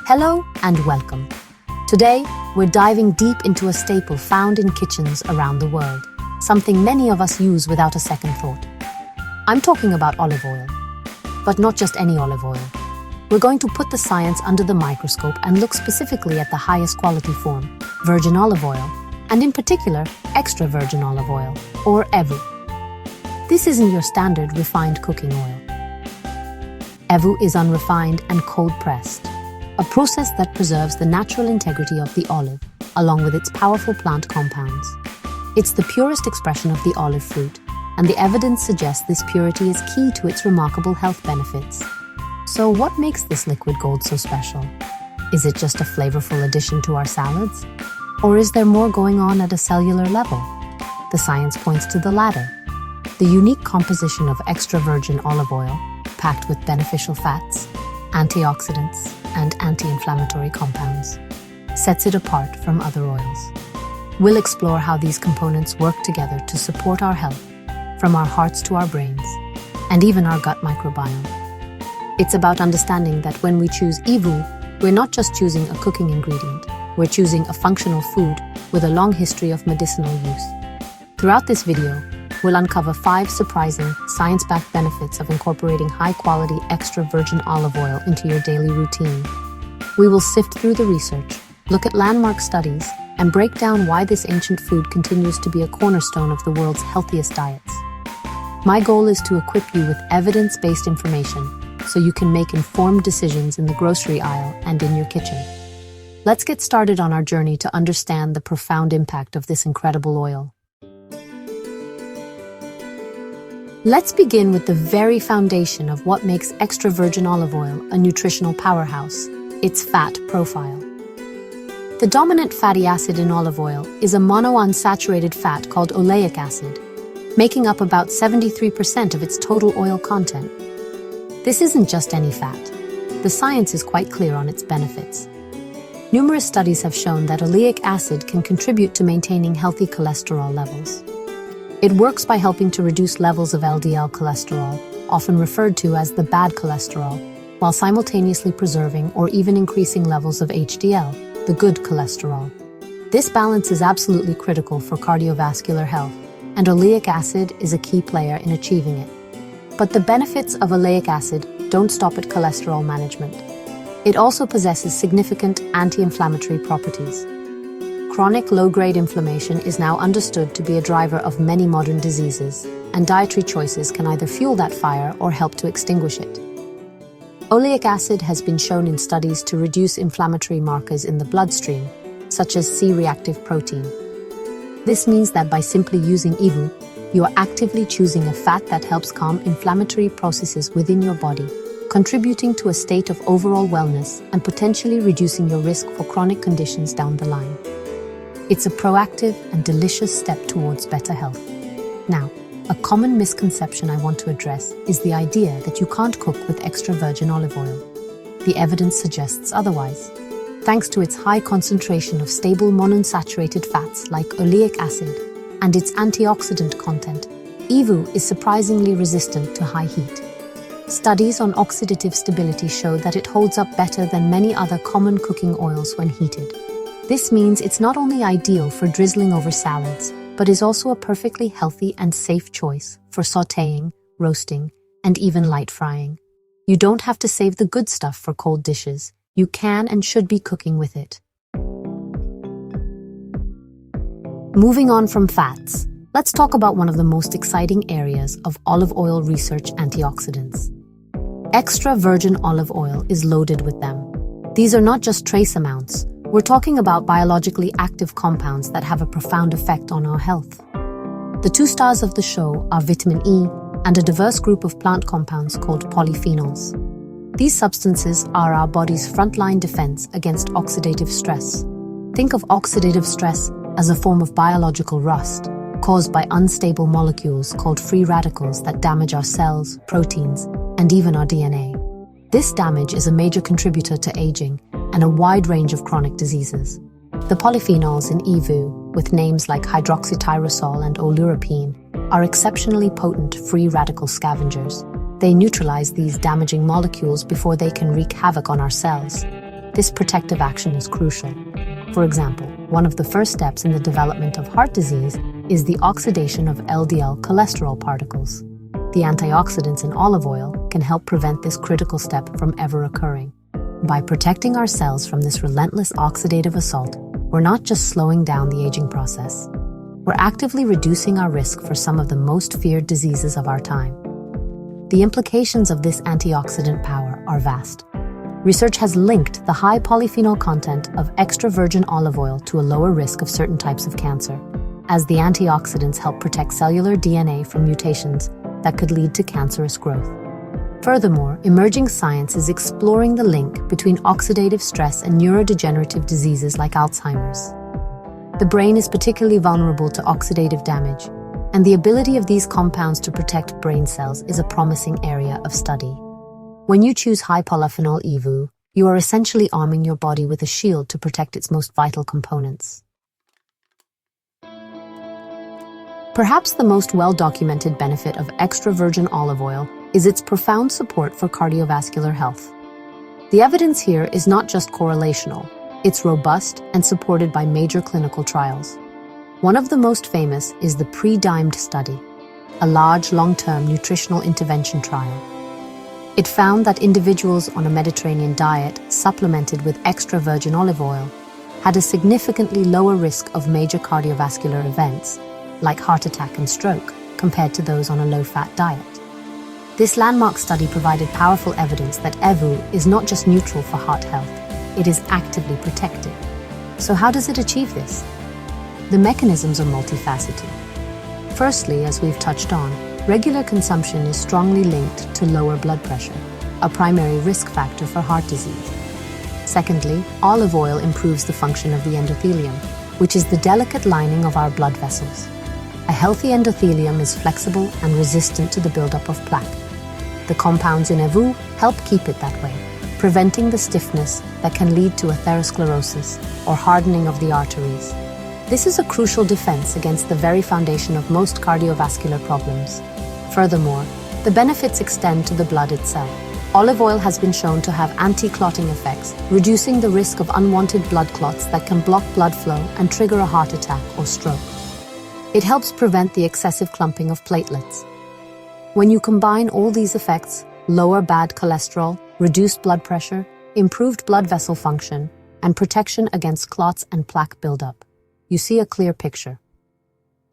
Hello and welcome. Today, we're diving deep into a staple found in kitchens around the world, something many of us use without a second thought. I'm talking about olive oil. But not just any olive oil. We're going to put the science under the microscope and look specifically at the highest quality form, virgin olive oil, and in particular, extra virgin olive oil, or EVOO. This isn't your standard refined cooking oil. EVOO is unrefined and cold-pressed, a process that preserves the natural integrity of the olive, along with its powerful plant compounds. It's the purest expression of the olive fruit, and the evidence suggests this purity is key to its remarkable health benefits. So what makes this liquid gold so special? Is it just a flavorful addition to our salads? Or is there more going on at a cellular level? The science points to the latter. The unique composition of extra virgin olive oil, packed with beneficial fats, antioxidants, and anti-inflammatory compounds, sets it apart from other oils. We'll explore how these components work together to support our health, from our hearts to our brains, and even our gut microbiome. It's about understanding that when we choose EVOO, we're not just choosing a cooking ingredient, we're choosing a functional food with a long history of medicinal use. Throughout this video, we'll uncover 5 surprising, science-backed benefits of incorporating high-quality extra virgin olive oil into your daily routine. We will sift through the research, look at landmark studies, and break down why this ancient food continues to be a cornerstone of the world's healthiest diets. My goal is to equip you with evidence-based information so you can make informed decisions in the grocery aisle and in your kitchen. Let's get started on our journey to understand the profound impact of this incredible oil. Let's begin with the very foundation of what makes extra virgin olive oil a nutritional powerhouse, its fat profile. The dominant fatty acid in olive oil is a monounsaturated fat called oleic acid, making up about 73% of its total oil content. This isn't just any fat. The science is quite clear on its benefits. Numerous studies have shown that oleic acid can contribute to maintaining healthy cholesterol levels. It works by helping to reduce levels of LDL cholesterol, often referred to as the bad cholesterol, while simultaneously preserving or even increasing levels of HDL, the good cholesterol. This balance is absolutely critical for cardiovascular health, and oleic acid is a key player in achieving it. But the benefits of oleic acid don't stop at cholesterol management. It also possesses significant anti-inflammatory properties. Chronic low-grade inflammation is now understood to be a driver of many modern diseases, and dietary choices can either fuel that fire or help to extinguish it. Oleic acid has been shown in studies to reduce inflammatory markers in the bloodstream, such as C-reactive protein. This means that by simply using EVOO, you are actively choosing a fat that helps calm inflammatory processes within your body, contributing to a state of overall wellness and potentially reducing your risk for chronic conditions down the line. It's a proactive and delicious step towards better health. Now, a common misconception I want to address is the idea that you can't cook with extra virgin olive oil. The evidence suggests otherwise. Thanks to its high concentration of stable monounsaturated fats like oleic acid and its antioxidant content, EVOO is surprisingly resistant to high heat. Studies on oxidative stability show that it holds up better than many other common cooking oils when heated. This means it's not only ideal for drizzling over salads, but is also a perfectly healthy and safe choice for sautéing, roasting, and even light frying. You don't have to save the good stuff for cold dishes. You can and should be cooking with it. Moving on from fats, let's talk about one of the most exciting areas of olive oil research: antioxidants. Extra virgin olive oil is loaded with them. These are not just trace amounts. We're talking about biologically active compounds that have a profound effect on our health. The 2 stars of the show are vitamin E and a diverse group of plant compounds called polyphenols. These substances are our body's frontline defense against oxidative stress. Think of oxidative stress as a form of biological rust caused by unstable molecules called free radicals that damage our cells, proteins, and even our DNA. This damage is a major contributor to aging and a wide range of chronic diseases. The polyphenols in EVOO, with names like hydroxytyrosol and oleuropein, are exceptionally potent free radical scavengers. They neutralize these damaging molecules before they can wreak havoc on our cells. this protective action is crucial. For example, one of the first steps in the development of heart disease is the oxidation of LDL cholesterol particles. The antioxidants in olive oil can help prevent this critical step from ever occurring. By protecting our cells from this relentless oxidative assault, we're not just slowing down the aging process. We're actively reducing our risk for some of the most feared diseases of our time. The implications of this antioxidant power are vast. Research has linked the high polyphenol content of extra virgin olive oil to a lower risk of certain types of cancer, as the antioxidants help protect cellular DNA from mutations that could lead to cancerous growth. Furthermore, emerging science is exploring the link between oxidative stress and neurodegenerative diseases like Alzheimer's. The brain is particularly vulnerable to oxidative damage, and the ability of these compounds to protect brain cells is a promising area of study. When you choose high polyphenol EVOO, you are essentially arming your body with a shield to protect its most vital components. Perhaps the most well-documented benefit of extra virgin olive oil is its profound support for cardiovascular health. The evidence here is not just correlational, it's robust and supported by major clinical trials. One of the most famous is the PREDIMED study, a large long-term nutritional intervention trial. It found that individuals on a Mediterranean diet supplemented with extra virgin olive oil had a significantly lower risk of major cardiovascular events, like heart attack and stroke, compared to those on a low-fat diet. This landmark study provided powerful evidence that EVOO is not just neutral for heart health, it is actively protective. So how does it achieve this? The mechanisms are multifaceted. Firstly, as we've touched on, regular consumption is strongly linked to lower blood pressure, a primary risk factor for heart disease. Secondly, olive oil improves the function of the endothelium, which is the delicate lining of our blood vessels. A healthy endothelium is flexible and resistant to the buildup of plaque. The compounds in EVOO help keep it that way, preventing the stiffness that can lead to atherosclerosis or hardening of the arteries. This is a crucial defense against the very foundation of most cardiovascular problems. Furthermore, the benefits extend to the blood itself. Olive oil has been shown to have anti-clotting effects, reducing the risk of unwanted blood clots that can block blood flow and trigger a heart attack or stroke. It helps prevent the excessive clumping of platelets. When you combine all these effects, lower bad cholesterol, reduced blood pressure, improved blood vessel function, and protection against clots and plaque buildup, you see a clear picture.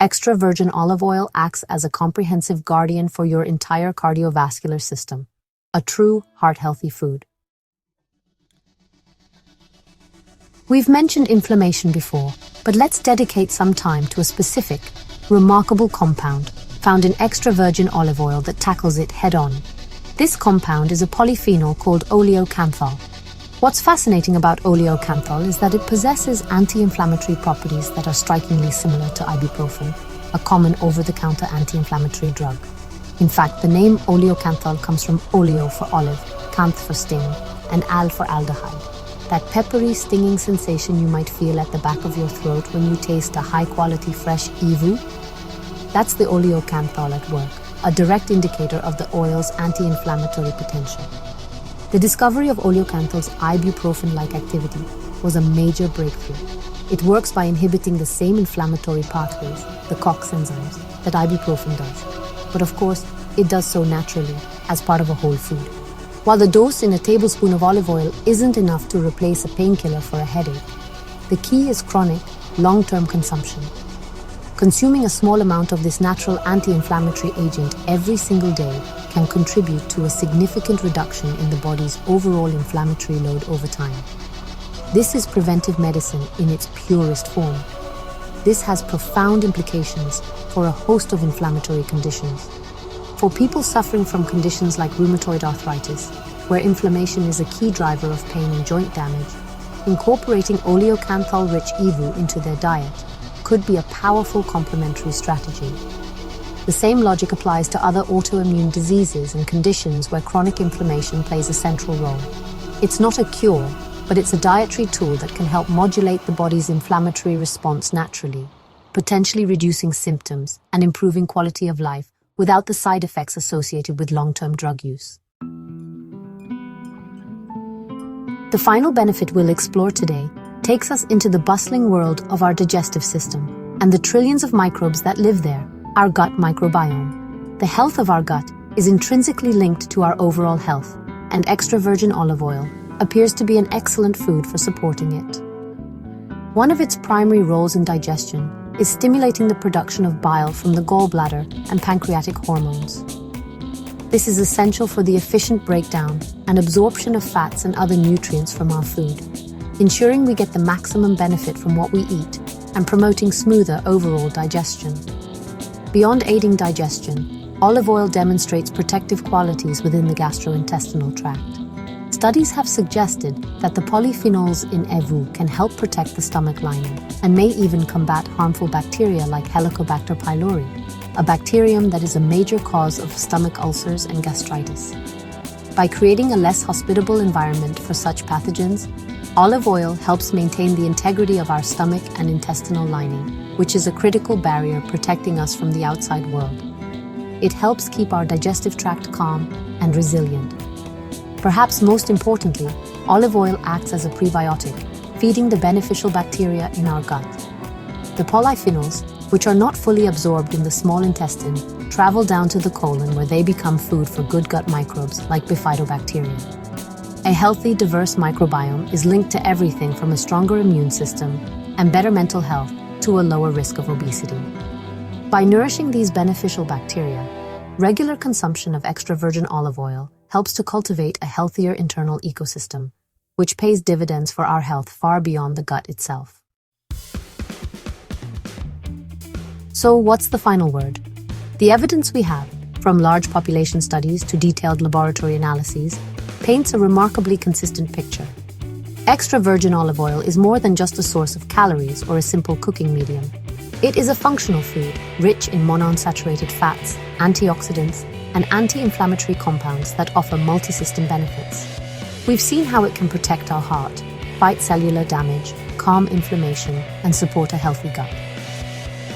Extra virgin olive oil acts as a comprehensive guardian for your entire cardiovascular system, a true heart-healthy food. We've mentioned inflammation before, but let's dedicate some time to a specific, remarkable compound found in extra virgin olive oil that tackles it head-on. This compound is a polyphenol called oleocanthal. What's fascinating about oleocanthal is that it possesses anti-inflammatory properties that are strikingly similar to ibuprofen, a common over-the-counter anti-inflammatory drug. In fact, the name oleocanthal comes from oleo for olive, canth for sting, and al for aldehyde. That peppery, stinging sensation you might feel at the back of your throat when you taste a high-quality fresh EVOO? That's the oleocanthal at work, a direct indicator of the oil's anti-inflammatory potential. The discovery of oleocanthal's ibuprofen-like activity was a major breakthrough. It works by inhibiting the same inflammatory pathways, the COX enzymes, that ibuprofen does. But of course, it does so naturally, as part of a whole food. While the dose in a tablespoon of olive oil isn't enough to replace a painkiller for a headache, the key is chronic, long-term consumption. Consuming a small amount of this natural anti-inflammatory agent every single day can contribute to a significant reduction in the body's overall inflammatory load over time. This is preventive medicine in its purest form. This has profound implications for a host of inflammatory conditions. For people suffering from conditions like rheumatoid arthritis, where inflammation is a key driver of pain and joint damage, incorporating oleocanthal-rich EVOO into their diet could be a powerful complementary strategy. The same logic applies to other autoimmune diseases and conditions where chronic inflammation plays a central role. It's not a cure, but it's a dietary tool that can help modulate the body's inflammatory response naturally, potentially reducing symptoms and improving quality of life without the side effects associated with long-term drug use. The final benefit we'll explore today takes us into the bustling world of our digestive system and the trillions of microbes that live there, our gut microbiome. The health of our gut is intrinsically linked to our overall health, and extra virgin olive oil appears to be an excellent food for supporting it. One of its primary roles in digestion is stimulating the production of bile from the gallbladder and pancreatic hormones. This is essential for the efficient breakdown and absorption of fats and other nutrients from our food, ensuring we get the maximum benefit from what we eat and promoting smoother overall digestion. Beyond aiding digestion, olive oil demonstrates protective qualities within the gastrointestinal tract. Studies have suggested that the polyphenols in EVOO can help protect the stomach lining and may even combat harmful bacteria like Helicobacter pylori, a bacterium that is a major cause of stomach ulcers and gastritis. By creating a less hospitable environment for such pathogens, olive oil helps maintain the integrity of our stomach and intestinal lining, which is a critical barrier protecting us from the outside world. It helps keep our digestive tract calm and resilient. Perhaps most importantly, olive oil acts as a prebiotic, feeding the beneficial bacteria in our gut. The polyphenols, which are not fully absorbed in the small intestine, travel down to the colon where they become food for good gut microbes like bifidobacteria. A healthy, diverse microbiome is linked to everything from a stronger immune system and better mental health to a lower risk of obesity. By nourishing these beneficial bacteria, regular consumption of extra virgin olive oil helps to cultivate a healthier internal ecosystem, which pays dividends for our health far beyond the gut itself. So what's the final word? The evidence we have, from large population studies to detailed laboratory analyses, paints a remarkably consistent picture. Extra virgin olive oil is more than just a source of calories or a simple cooking medium. It is a functional food, rich in monounsaturated fats, antioxidants, and anti-inflammatory compounds that offer multi-system benefits. We've seen how it can protect our heart, fight cellular damage, calm inflammation, and support a healthy gut.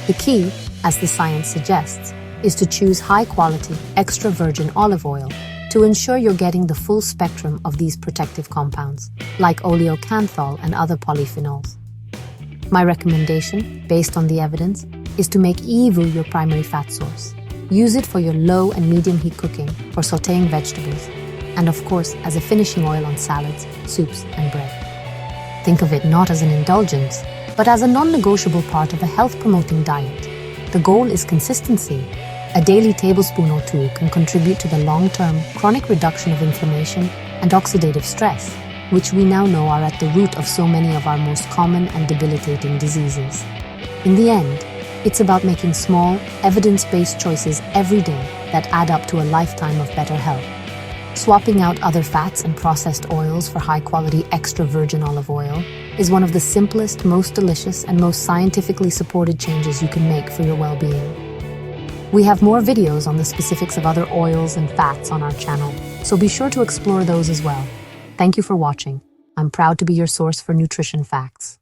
The key, as the science suggests, is to choose high-quality, extra virgin olive oil to ensure you're getting the full spectrum of these protective compounds, like oleocanthal and other polyphenols. My recommendation, based on the evidence, is to make EVOO your primary fat source. Use it for your low and medium heat cooking or sautéing vegetables, and of course as a finishing oil on salads, soups, and bread. Think of it not as an indulgence, but as a non-negotiable part of a health-promoting diet. The goal is consistency. A daily tablespoon or two can contribute to the long-term chronic reduction of inflammation and oxidative stress, which we now know are at the root of so many of our most common and debilitating diseases. In the end, it's about making small, evidence-based choices every day that add up to a lifetime of better health. Swapping out other fats and processed oils for high-quality extra virgin olive oil is one of the simplest, most delicious, and most scientifically supported changes you can make for your well-being. We have more videos on the specifics of other oils and fats on our channel, so be sure to explore those as well. Thank you for watching. I'm proud to be your source for nutrition facts.